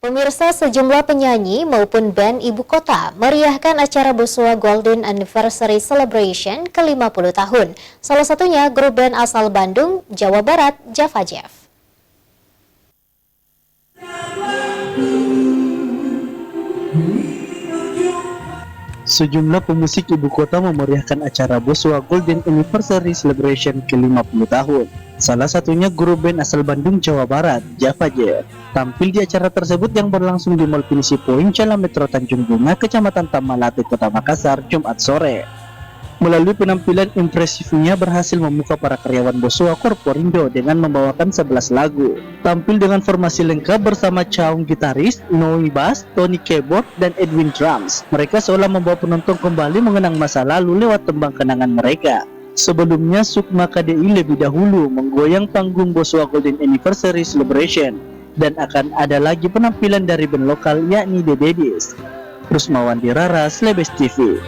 Pemirsa, sejumlah penyanyi maupun band ibu kota meriahkan acara Boswa Golden Anniversary Celebration ke-50 tahun. Salah satunya grup band asal Bandung, Jawa Barat, Java Jeff. Sejumlah pemusik ibu kota memeriahkan acara Boswa Golden Anniversary Celebration ke-50 tahun. Salah satunya grup band asal Bandung, Jawa Barat, Java Jeff, tampil di acara tersebut yang berlangsung di Mall Pinisi Point, Jalan Metro Tanjung Bunga, Kecamatan Tamalate, Kota Makassar, Jumat sore. Melalui penampilan impresifnya berhasil memukau para karyawan Boswa Corporindo dengan membawakan 11 lagu. Tampil dengan formasi lengkap bersama Chaung gitaris, Noi bass, Tony keyboard, dan Edwin drums. Mereka seolah membawa penonton kembali mengenang masa lalu lewat tembang kenangan mereka. Sebelumnya, Sukma KDI lebih dahulu menggoyang panggung Boswa Golden Anniversary Celebration, dan akan ada lagi penampilan dari band lokal yakni The Daddies. Rusmawan Dirara, Slebes TV.